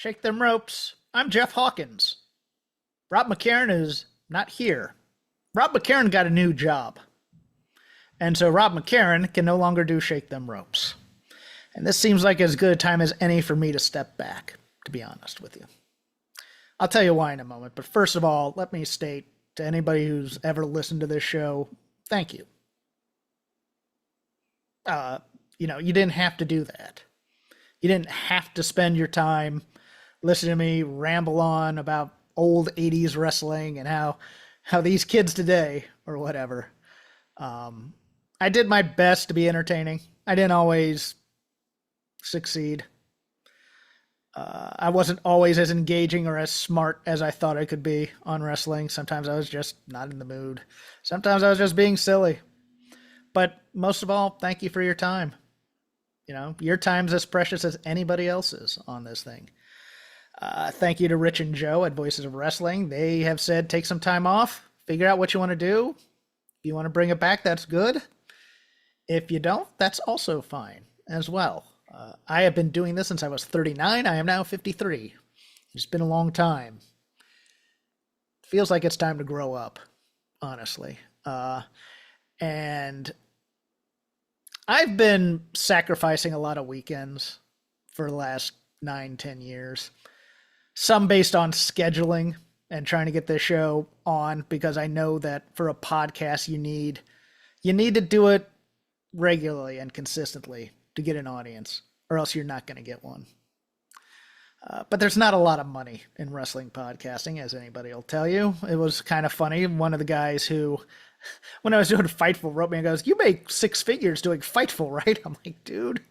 Shake them ropes. I'm Jeff Hawkins. Rob McCarran is not here. Rob McCarran got a new job. And so Rob McCarran can no longer do Shake Them Ropes. And this seems like as good a time as any for me to step back, to be honest with you. I'll tell you why in a moment, but first of all, let me state to anybody who's ever listened to this show, thank you. You didn't have to do that. You didn't have to spend your time listening to me ramble on about old 80s wrestling and how these kids today, or whatever. I did my best to be entertaining. I didn't always succeed. I wasn't always as engaging or as smart as I thought I could be on wrestling. Sometimes I was just not in the mood. Sometimes I was just being silly. But most of all, thank you for your time. Your time's as precious as anybody else's on this thing. Thank you to Rich and Joe at Voices of Wrestling. They have said take some time off, figure out what you want to do. If you want to bring it back, that's good. If you don't, that's also fine as well. I have been doing this since I was 39. I am now 53. It's been a long time. Feels like it's time to grow up, honestly. And I've been sacrificing a lot of weekends for the last 9-10 years. Some based on scheduling and trying to get this show on, because I know that for a podcast you need to do it regularly and consistently to get an audience, or else you're not going to get one. But there's not a lot of money in wrestling podcasting, as anybody will tell you. It was kind of funny. One of the guys who, when I was doing Fightful, wrote me and goes, "You make six figures doing Fightful, right?" I'm like, dude,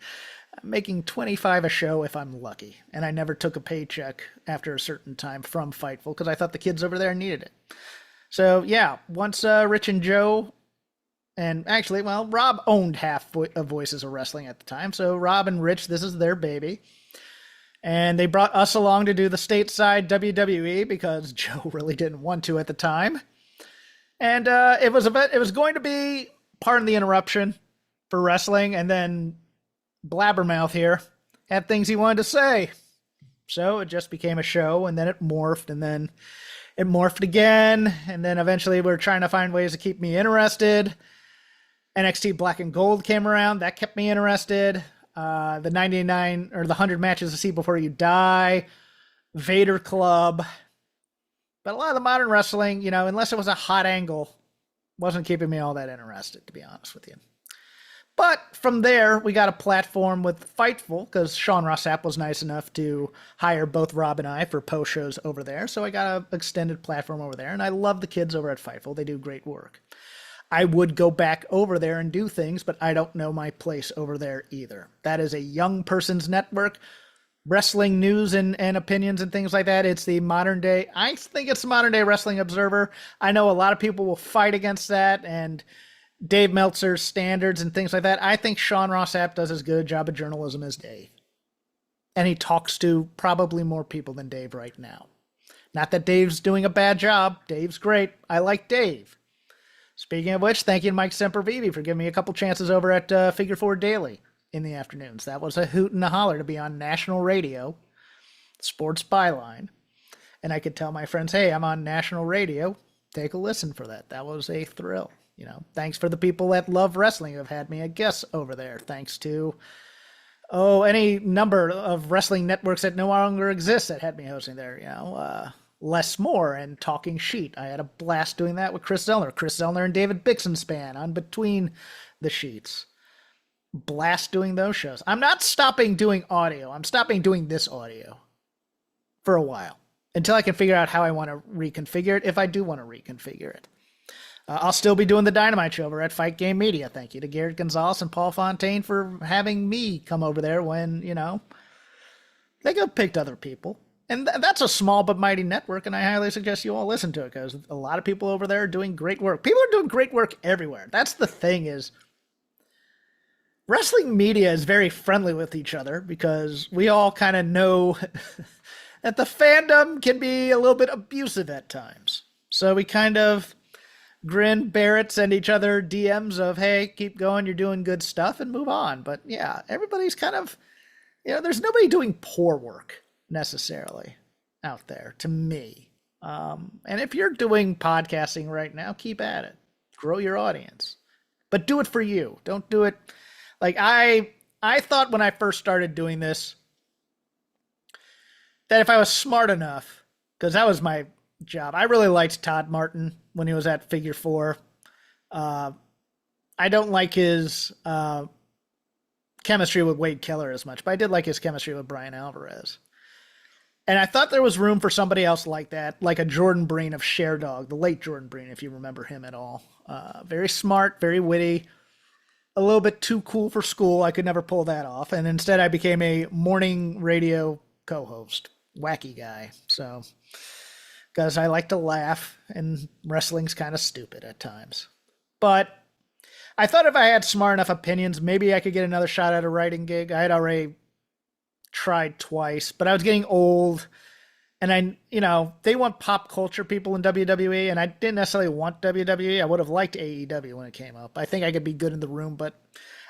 I'm making 25 a show if I'm lucky. And I never took a paycheck after a certain time from Fightful because I thought the kids over there needed it. So yeah, once Rich and Joe, and actually, well, Rob owned half of Voices of Wrestling at the time. So Rob and Rich, this is their baby. And they brought us along to do the stateside WWE because Joe really didn't want to at the time. And it was going to be, pardon the interruption, for wrestling, and then Blabbermouth here had things he wanted to say. So it just became a show, and then it morphed, and then it morphed again, and then eventually we were trying to find ways to keep me interested. NXT Black and Gold came around. That kept me interested. The 99 or the 100 matches to see before you die. Vader Club. But a lot of the modern wrestling, unless it was a hot angle, wasn't keeping me all that interested, to be honest with you. But from there, we got a platform with Fightful, because Sean Ross Sapp was nice enough to hire both Rob and I for post shows over there. So I got an extended platform over there, and I love the kids over at Fightful. They do great work. I would go back over there and do things, but I don't know my place over there either. That is a young person's network. Wrestling news and opinions and things like that. It's the modern day. I think it's the modern day Wrestling Observer. I know a lot of people will fight against that and Dave Meltzer's standards and things like that. I think Sean Ross Sapp does as good a job of journalism as Dave. And he talks to probably more people than Dave right now. Not that Dave's doing a bad job. Dave's great. I like Dave. Speaking of which, thank you to Mike Sempervive for giving me a couple chances over at Figure Four Daily in the afternoons. That was a hoot and a holler to be on national radio, Sports Byline. And I could tell my friends, hey, I'm on national radio. Take a listen for that. That was a thrill. Thanks for the people that love wrestling who have had me a guest over there. Thanks to, any number of wrestling networks that no longer exist that had me hosting there, Less More and Talking Sheet. I had a blast doing that with Chris Zellner. Chris Zellner and David Bixenspan on Between the Sheets. Blast doing those shows. I'm not stopping doing audio. I'm stopping doing this audio for a while until I can figure out how I want to reconfigure it, if I do want to reconfigure it. I'll still be doing the Dynamite show over at Fight Game Media. Thank you to Garrett Gonzalez and Paul Fontaine for having me come over there when, they could have picked other people. And that's a small but mighty network, and I highly suggest you all listen to it because a lot of people over there are doing great work. People are doing great work everywhere. That's the thing is, wrestling media is very friendly with each other because we all kind of know that the fandom can be a little bit abusive at times. So we kind of grin, bear it, send each other DMs of, hey, keep going, you're doing good stuff, and move on. But yeah, everybody's kind of, there's nobody doing poor work necessarily out there to me. And if you're doing podcasting right now, keep at it. Grow your audience, but do it for you. Don't do it like I thought when I first started doing this that if I was smart enough, because that was my job. I really liked Todd Martin when he was at Figure Four. I don't like his chemistry with Wade Keller as much, but I did like his chemistry with Brian Alvarez. And I thought there was room for somebody else like that, like a Jordan Breen of Sherdog, the late Jordan Breen, if you remember him at all. Very smart, very witty, a little bit too cool for school. I could never pull that off. And instead I became a morning radio co-host, wacky guy. So, because I like to laugh and wrestling's kind of stupid at times. But I thought if I had smart enough opinions, maybe I could get another shot at a writing gig. I had already tried twice, but I was getting old. And they want pop culture people in WWE, and I didn't necessarily want WWE. I would have liked AEW when it came up. I think I could be good in the room, but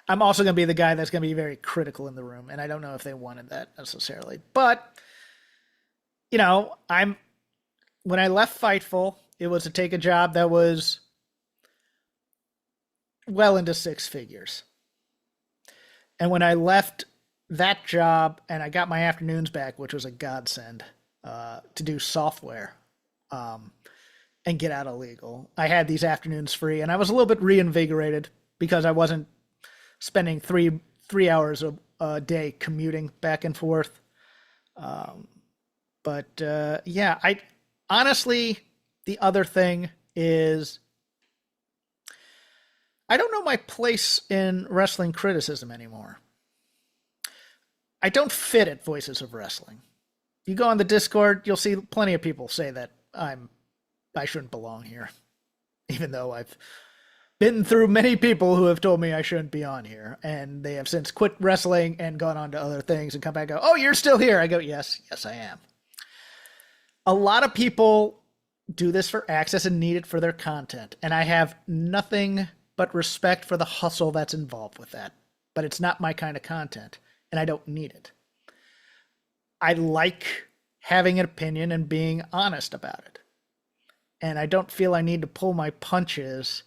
I'm also going to be the guy that's going to be very critical in the room, and I don't know if they wanted that necessarily. But, when I left Fightful, it was to take a job that was well into six figures. And when I left that job and I got my afternoons back, which was a godsend, to do software and get out of legal, I had these afternoons free, and I was a little bit reinvigorated because I wasn't spending three hours a day commuting back and forth. I honestly, the other thing is I don't know my place in wrestling criticism anymore. I don't fit at Voices of Wrestling. You go on the Discord, you'll see plenty of people say that I shouldn't belong here, even though I've been through many people who have told me I shouldn't be on here, and they have since quit wrestling and gone on to other things and come back and go, "Oh, you're still here." I go, "Yes, I am." A lot of people do this for access and need it for their content, and I have nothing but respect for the hustle that's involved with that. But it's not my kind of content, and I don't need it. I like having an opinion and being honest about it. And I don't feel I need to pull my punches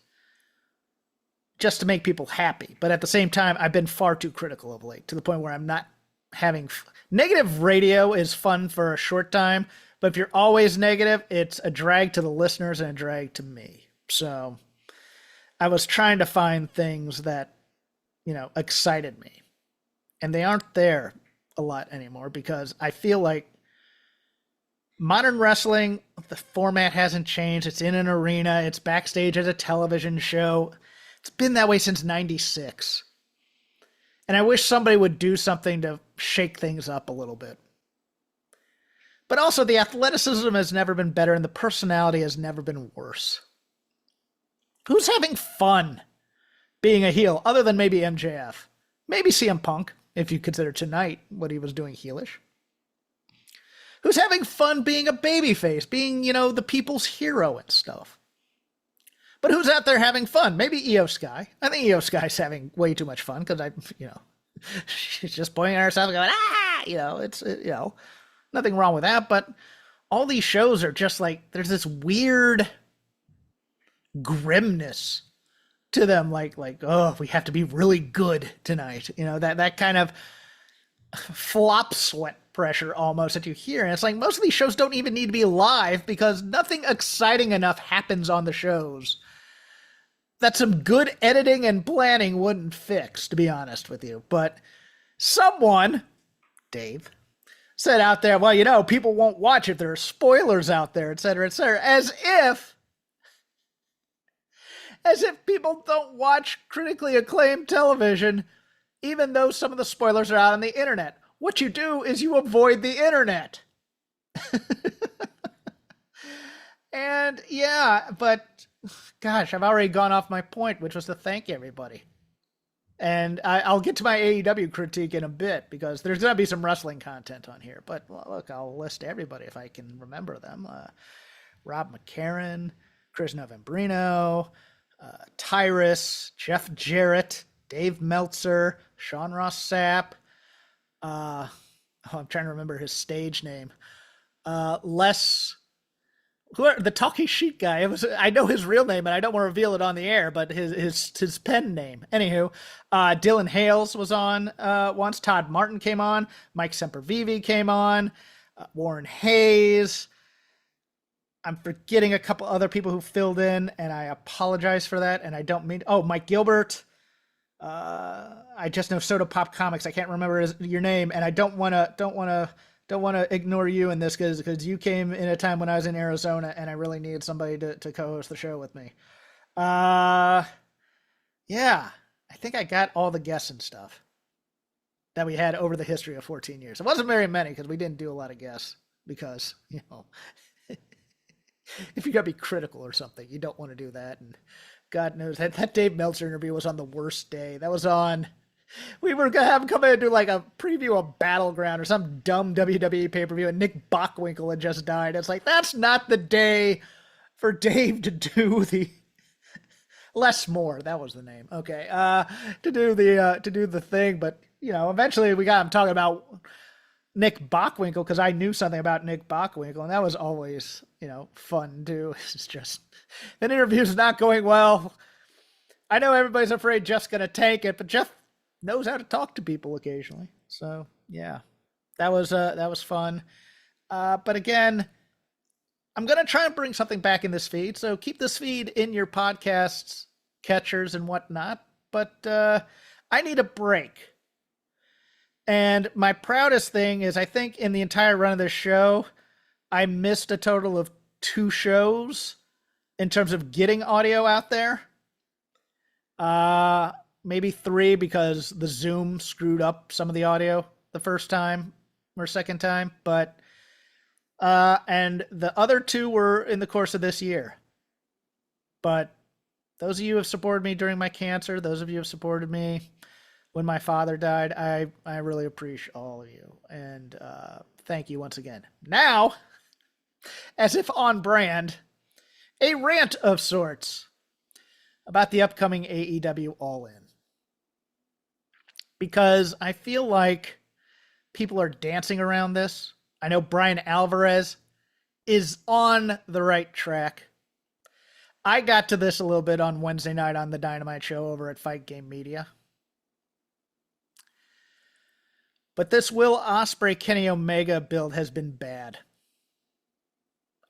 just to make people happy. But at the same time, I've been far too critical of late, to the point where I'm not having negative radio is fun for a short time, but if you're always negative, it's a drag to the listeners and a drag to me. So I was trying to find things that, excited me. And they aren't there a lot anymore because I feel like modern wrestling, the format hasn't changed. It's in an arena. It's backstage at a television show. It's been that way since 96. And I wish somebody would do something to shake things up a little bit. But also the athleticism has never been better and the personality has never been worse. Who's having fun being a heel other than maybe MJF? Maybe CM Punk, if you consider tonight what he was doing heelish. Who's having fun being a babyface, being, the people's hero and stuff. But who's out there having fun? Maybe Io Sky. I think Io Sky's having way too much fun because she's just pointing at herself and going, it's nothing wrong with that. But all these shows are just like, there's this weird grimness to them, like, oh, we have to be really good tonight. That kind of flop sweat pressure almost that you hear. And it's like most of these shows don't even need to be live because nothing exciting enough happens on the shows that some good editing and planning wouldn't fix, to be honest with you. But someone, Dave, said out there, well, people won't watch if there are spoilers out there, et cetera, as if people don't watch critically acclaimed television, even though some of the spoilers are out on the internet. What you do is you avoid the internet. And but gosh, I've already gone off my point, which was to thank everybody. And I'll get to my AEW critique in a bit because there's going to be some wrestling content on here. But look, I'll list everybody if I can remember them. Rob McCarran, Chris Novembrino, Tyrus, Jeff Jarrett, Dave Meltzer, Sean Ross Sapp, Oh, I'm trying to remember his stage name. Les, who are the talking sheet guy? It was, I know his real name, and I don't want to reveal it on the air, but his pen name. Anywho, Dylan Hales was on once. Todd Martin came on. Mike Sempervive came on. Warren Hayes. I'm forgetting a couple other people who filled in, and I apologize for that. And I don't mean. Oh, Mike Gilbert. I just know Soda Pop Comics. I can't remember your name, and I don't want to ignore you in this because you came in a time when I was in Arizona, and I really needed somebody to co-host the show with me. Yeah, I think I got all the guests and stuff that we had over the history of 14 years. It wasn't very many because we didn't do a lot of guests because, if you got to be critical or something, you don't want to do that. And God knows that Dave Meltzer interview was on the worst day. That was on. We were going to have him come in and do like a preview of Battleground or some dumb WWE pay-per-view, and Nick Bockwinkel had just died. It's like, that's not the day for Dave to do the less more. That was the name. Okay. To do the thing. But, eventually we got him talking about Nick Bockwinkel because I knew something about Nick Bockwinkel, and that was always, fun too. It's just, that interview's not going well. I know everybody's afraid Jeff's going to tank it, but Jeff knows how to talk to people occasionally. So yeah, that was fun. But again, I'm going to try and bring something back in this feed. So keep this feed in your podcasts, catchers and whatnot. But I need a break. And my proudest thing is I think in the entire run of this show, I missed a total of 2 shows in terms of getting audio out there. Maybe 3 because the Zoom screwed up some of the audio the first time or second time. But, and the other 2 were in the course of this year. But those of you who have supported me during my cancer, those of you who have supported me when my father died, I really appreciate all of you. And thank you once again. Now, as if on brand, a rant of sorts about the upcoming AEW All In. Because I feel like people are dancing around this. I know Brian Alvarez is on the right track. I got to this a little bit on Wednesday night on the Dynamite show over at Fight Game Media. But this Will Ospreay Kenny Omega build has been bad.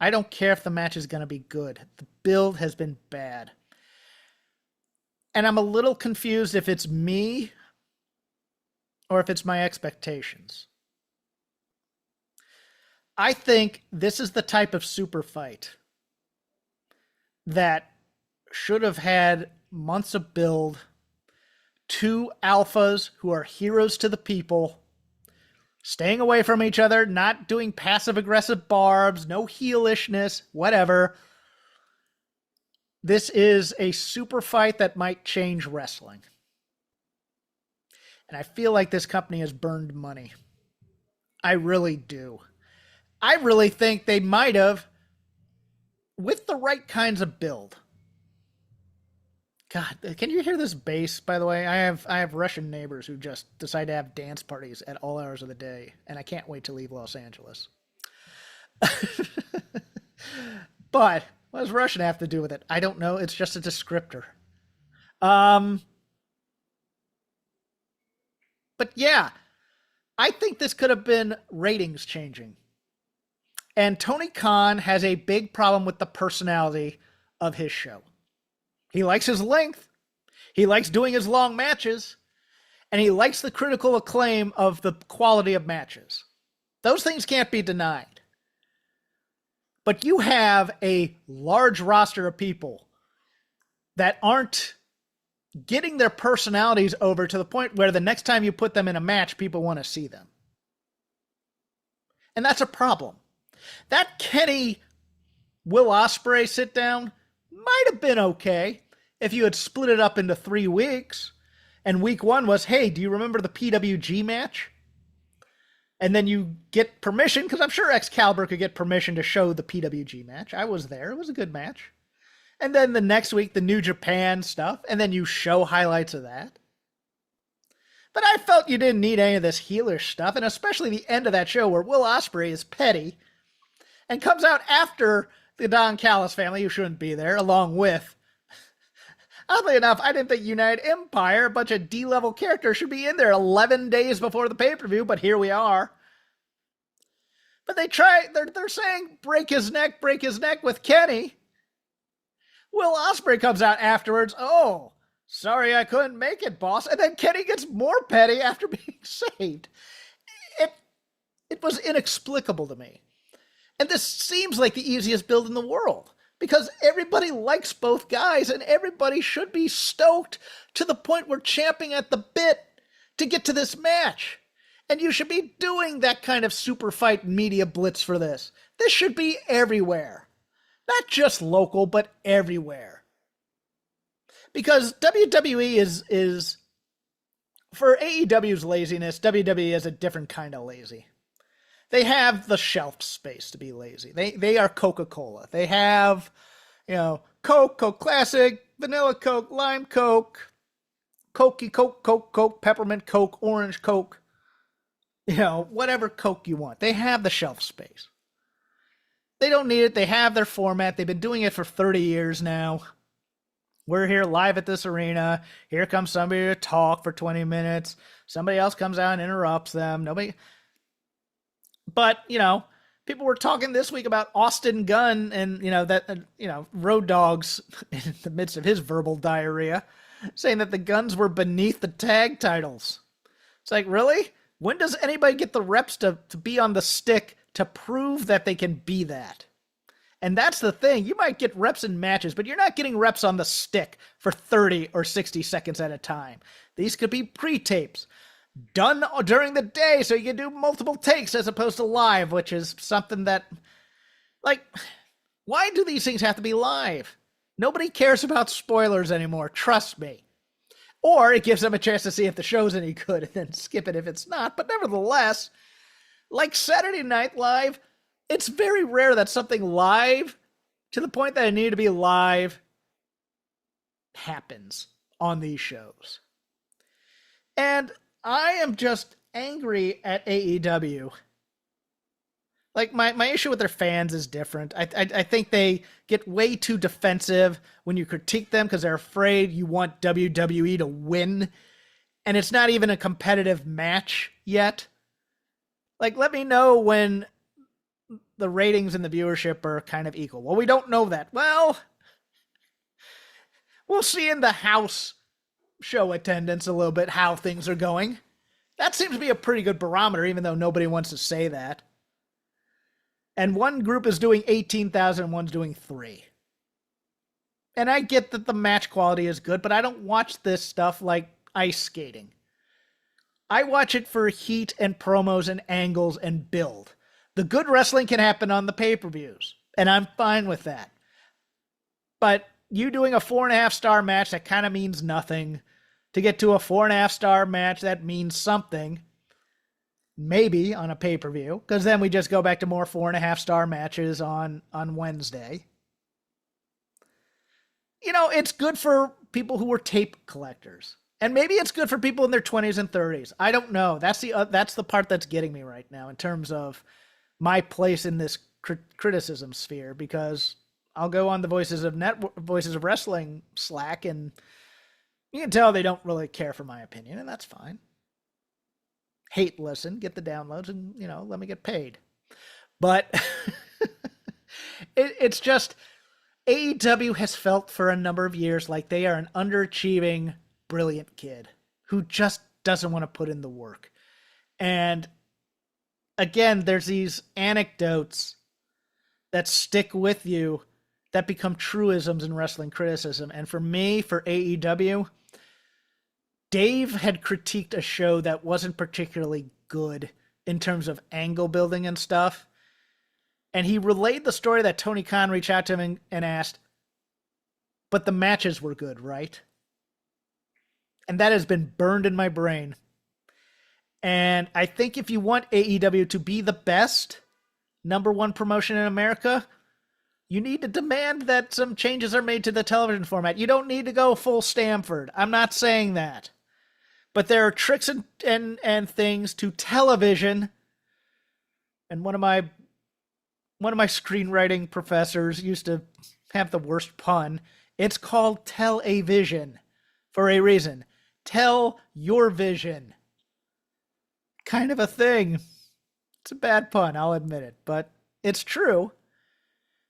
I don't care if the match is going to be good. The build has been bad. And I'm a little confused if it's me or if it's my expectations. I think this is the type of super fight that should have had months of build, 2 alphas who are heroes to the people, staying away from each other, not doing passive-aggressive barbs, no heelishness, whatever. This is a super fight that might change wrestling. And I feel like this company has burned money. I really do. I really think they might have, with the right kinds of build. God, can you hear this bass, by the way? I have Russian neighbors who just decide to have dance parties at all hours of the day, and I can't wait to leave Los Angeles. But what does Russian have to do with it? I don't know. It's just a descriptor. But yeah, I think this could have been ratings changing. And Tony Khan has a big problem with the personality of his show. He likes his length. He likes doing his long matches. And he likes the critical acclaim of the quality of matches. Those things can't be denied. But you have a large roster of people that aren't getting their personalities over to the point where the next time you put them in a match, people want to see them. And that's a problem. That Kenny Will Ospreay sit down might have been okay if you had split it up into 3 weeks. And week 1 was, hey, do you remember the PWG match? And then you get permission, because I'm sure Excalibur could get permission to show the PWG match. I was there. It was a good match. And then the next week, the New Japan stuff. And then you show highlights of that. But I felt you didn't need any of this heelish stuff, and especially the end of that show where Will Ospreay is petty and comes out after the Don Callis family, who shouldn't be there, along with. Oddly enough, I didn't think United Empire, a bunch of D-level characters, should be in there 11 days before the pay-per-view, but here we are. But they're saying break his neck with Kenny. Will Ospreay comes out afterwards, oh, sorry I couldn't make it, boss. And then Kenny gets more petty after being saved. It was inexplicable to me. And this seems like the easiest build in the world because everybody likes both guys and everybody should be stoked to the point we're champing at the bit to get to this match. And you should be doing that kind of super fight media blitz for this. This should be everywhere. Not just local, but everywhere. Because WWE is for AEW's laziness, WWE is a different kind of lazy. They have the shelf space to be lazy. They are Coca-Cola. They have, Coke, Coke Classic, Vanilla Coke, Lime Coke, Cokey Coke, Coke, Peppermint Coke, Orange Coke. Whatever Coke you want. They have the shelf space. They don't need it. They have their format. They've been doing it for 30 years now. We're here live at this arena. Here comes somebody to talk for 20 minutes. Somebody else comes out and interrupts them. But, people were talking this week about Austin Gunn and, Road Dogg's in the midst of his verbal diarrhea, saying that the Guns were beneath the tag titles. It's like, really? When does anybody get the reps to be on the stick to prove that they can be that? And that's the thing. You might get reps in matches, but you're not getting reps on the stick for 30 or 60 seconds at a time. These could be pre-tapes done during the day so you can do multiple takes as opposed to live, which is something that, why do these things have to be live? Nobody cares about spoilers anymore, trust me. Or it gives them a chance to see if the show's any good and then skip it if it's not. But nevertheless, like Saturday Night Live, it's very rare that something live, to the point that it needed to be live, happens on these shows. And I am just angry at AEW. My issue with their fans is different. I think they get way too defensive when you critique them because they're afraid you want WWE to win. And it's not even a competitive match yet. Let me know when the ratings and the viewership are kind of equal. Well, we don't know that. Well, we'll see in the house show attendance a little bit how things are going. That seems to be a pretty good barometer, even though nobody wants to say that. And one group is doing 18,000 and one's doing 3. And I get that the match quality is good, but I don't watch this stuff like ice skating. I watch it for heat and promos and angles and build. The good wrestling can happen on the pay-per-views, and I'm fine with that. But you doing a 4.5-star match, that kind of means nothing. To get to a 4.5-star match, that means something. Maybe on a pay-per-view, because then we just go back to more 4.5-star matches on Wednesday. It's good for people who are tape collectors. And maybe it's good for people in their 20s and 30s. I don't know. That's the part that's getting me right now in terms of my place in this criticism sphere, because I'll go on the Voices of Wrestling Slack, and you can tell they don't really care for my opinion, and that's fine. Hate listen, get the downloads, and let me get paid. But it's just AEW has felt for a number of years like they are an underachieving, brilliant kid who just doesn't want to put in the work. And again, there's these anecdotes that stick with you that become truisms in wrestling criticism. And for me, for AEW, Dave had critiqued a show that wasn't particularly good in terms of angle building and stuff. And he relayed the story that Tony Khan reached out to him and asked, but the matches were good, right? And that has been burned in my brain. And I think if you want AEW to be the best #1 promotion in America, you need to demand that some changes are made to the television format. You don't need to go full Stamford. I'm not saying that. But there are tricks and things to television. And one of my screenwriting professors used to have the worst pun. It's called tell-a-vision for a reason. Tell your vision. Kind of a thing. It's a bad pun, I'll admit it, but it's true.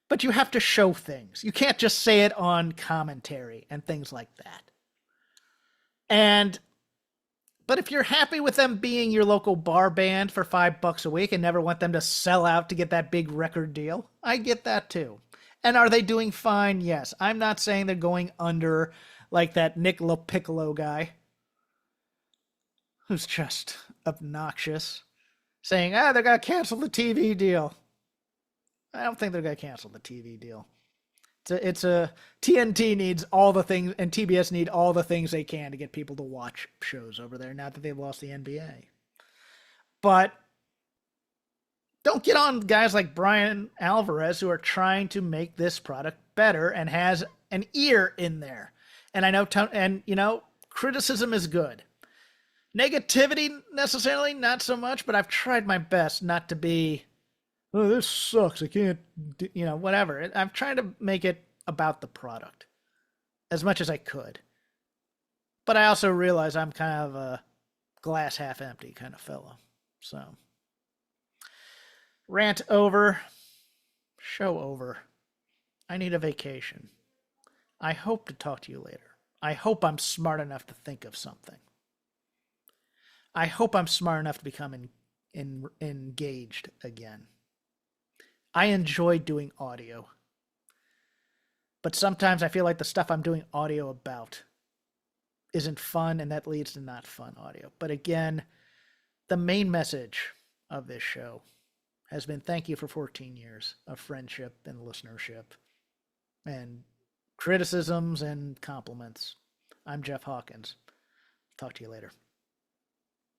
But you have to show things. You can't just say it on commentary and things like that. And but if you're happy with them being your local bar band for $5 a week and never want them to sell out to get that big record deal, I get that too. And are they doing fine? Yes. I'm not saying they're going under like that Nick LaPiccolo guy who's just obnoxious, saying, they're going to cancel the TV deal. I don't think they're going to cancel the TV deal. It's a TNT needs all the things, and TBS need all the things they can to get people to watch shows over there. Now that they've lost the NBA, but don't get on guys like Brian Alvarez who are trying to make this product better and has an ear in there. And I know, criticism is good. Negativity necessarily not so much, but I've tried my best not to be, oh, this sucks, I can't, whatever. I'm trying to make it about the product as much as I could. But I also realize I'm kind of a glass half empty kind of fellow. So, rant over, show over. I need a vacation. I hope to talk to you later. I hope I'm smart enough to think of something. I hope I'm smart enough to become engaged again. I enjoy doing audio. But sometimes I feel like the stuff I'm doing audio about isn't fun, and that leads to not fun audio. But again, the main message of this show has been thank you for 14 years of friendship and listenership and criticisms and compliments. I'm Jeff Hawkins. Talk to you later.